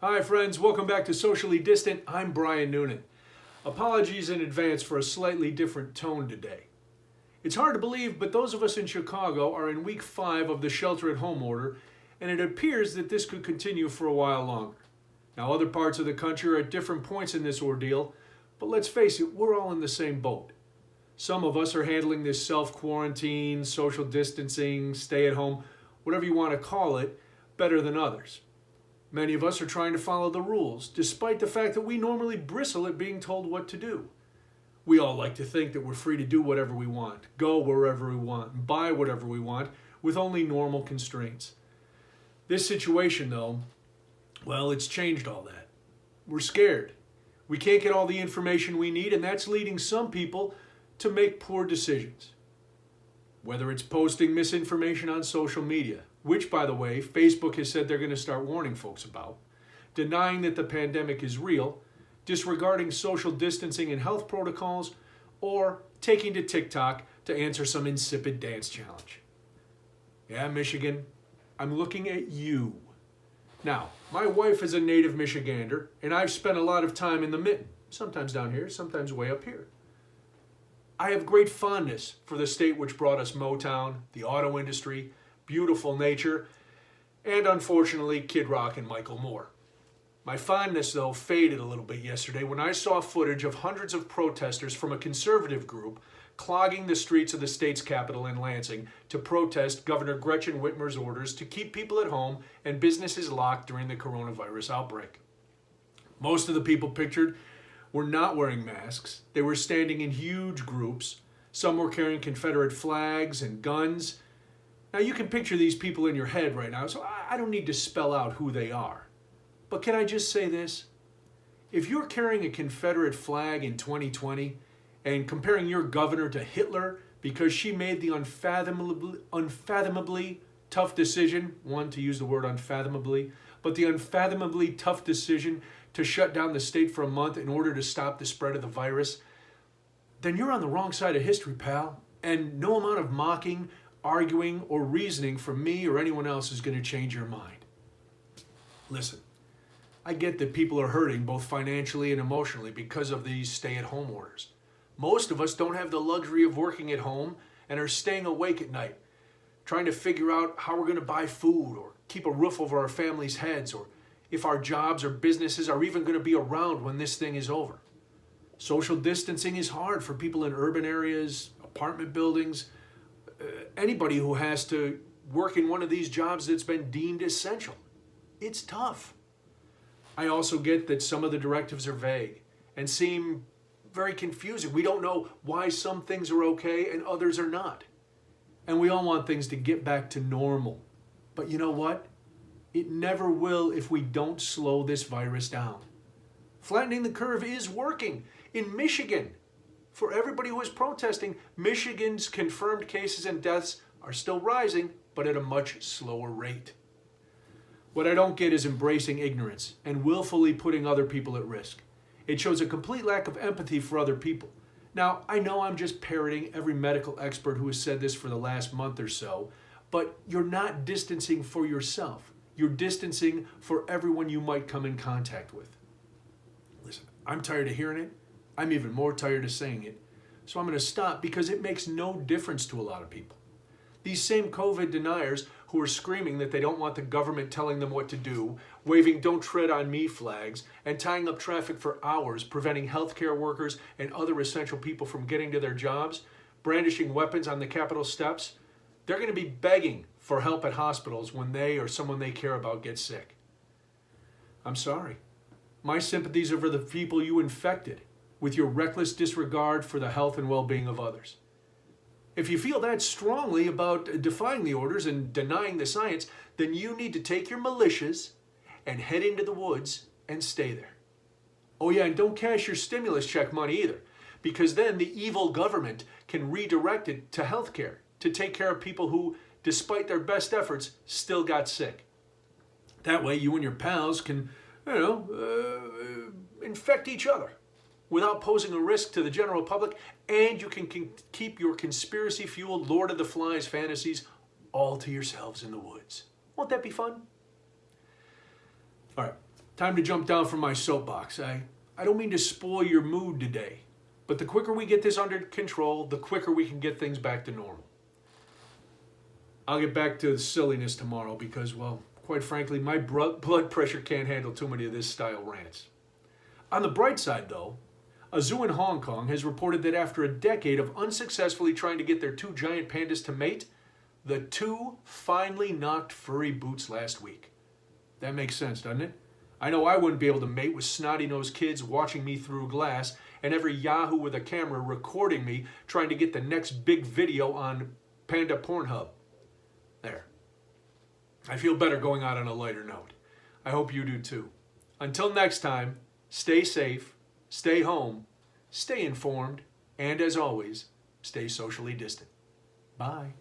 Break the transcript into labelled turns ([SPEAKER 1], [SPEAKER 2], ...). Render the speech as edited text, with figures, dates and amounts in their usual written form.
[SPEAKER 1] Hi friends, welcome back to Socially Distant. I'm Brian Noonan. Apologies in advance for a slightly different tone today. It's hard to believe, but those of us in Chicago are in week 5 of the shelter at home order, and it appears that this could continue for a while longer. Now, other parts of the country are at different points in this ordeal, but let's face it, we're all in the same boat. Some of us are handling this self-quarantine, social distancing, stay-at-home, whatever you want to call it, better than others. Many of us are trying to follow the rules, despite the fact that we normally bristle at being told what to do. We all like to think that we're free to do whatever we want, go wherever we want, and buy whatever we want, with only normal constraints. This situation, though, well, it's changed all that. We're scared. We can't get all the information we need, and that's leading some people to make poor decisions. Whether it's posting misinformation on social media, which, by the way, Facebook has said they're going to start warning folks about, denying that the pandemic is real, disregarding social distancing and health protocols, or taking to TikTok to answer some insipid dance challenge. Yeah, Michigan, I'm looking at you. Now, my wife is a native Michigander, and I've spent a lot of time in the mitten, sometimes down here, sometimes way up here. I have great fondness for the state which brought us Motown, the auto industry, beautiful nature, and unfortunately Kid Rock and Michael Moore. My fondness, though, faded a little bit yesterday when I saw footage of hundreds of protesters from a conservative group clogging the streets of the state's capital in Lansing to protest Governor Gretchen Whitmer's orders to keep people at home and businesses locked during the coronavirus outbreak. Most of the people pictured were not wearing masks. They were standing in huge groups. Some were carrying Confederate flags and guns. Now, you can picture these people in your head right now, so I don't need to spell out who they are. But can I just say this? If you're carrying a Confederate flag in 2020 and comparing your governor to Hitler because she made the unfathomably tough decision, one, to use the word unfathomably, but the unfathomably tough decision to shut down the state for a month in order to stop the spread of the virus, then you're on the wrong side of history, pal. And no amount of mocking, arguing, or reasoning from me or anyone else is going to change your mind. Listen, I get that people are hurting both financially and emotionally because of these stay-at-home orders. Most of us don't have the luxury of working at home and are staying awake at night, trying to figure out how we're going to buy food or keep a roof over our families' heads, or if our jobs or businesses are even going to be around when this thing is over. Social distancing is hard for people in urban areas, apartment buildings, anybody who has to work in one of these jobs that's been deemed essential. It's tough. I also get that some of the directives are vague and seem very confusing. We don't know why some things are okay and others are not. And we all want things to get back to normal. But you know what? It never will if we don't slow this virus down. Flattening the curve is working. In Michigan, for everybody who is protesting, Michigan's confirmed cases and deaths are still rising, but at a much slower rate. What I don't get is embracing ignorance and willfully putting other people at risk. It shows a complete lack of empathy for other people. Now, I know I'm just parroting every medical expert who has said this for the last month or so, but you're not distancing for yourself. You're distancing for everyone you might come in contact with. Listen, I'm tired of hearing it. I'm even more tired of saying it. So I'm going to stop because it makes no difference to a lot of people. These same COVID deniers who are screaming that they don't want the government telling them what to do, waving "Don't Tread on Me" flags, and tying up traffic for hours, preventing healthcare workers and other essential people from getting to their jobs, brandishing weapons on the Capitol steps, they're going to be begging for help at hospitals when they or someone they care about gets sick. I'm sorry. My sympathies are for the people you infected with your reckless disregard for the health and well-being of others. If you feel that strongly about defying the orders and denying the science, then you need to take your militias and head into the woods and stay there. Oh yeah, and don't cash your stimulus check money either, because then the evil government can redirect it to healthcare to take care of people who, despite their best efforts, still got sick. That way you and your pals can, infect each other without posing a risk to the general public, and you can keep your conspiracy-fueled Lord of the Flies fantasies all to yourselves in the woods. Won't that be fun? All right, Time to jump down from my soapbox. I don't mean to spoil your mood today, but the quicker we get this under control, the quicker we can get things back to normal. I'll get back to the silliness tomorrow because, well, quite frankly, my blood pressure can't handle too many of this style rants. On the bright side, though, a zoo in Hong Kong has reported that after a decade of unsuccessfully trying to get their two giant pandas to mate, the two finally knocked furry boots last week. That makes sense, doesn't it? I know I wouldn't be able to mate with snotty-nosed kids watching me through glass and every yahoo with a camera recording me trying to get the next big video on Panda Pornhub. There. I feel better going out on a lighter note. I hope you do too. Until next time, stay safe, stay home, stay informed, and as always, stay socially distant. Bye.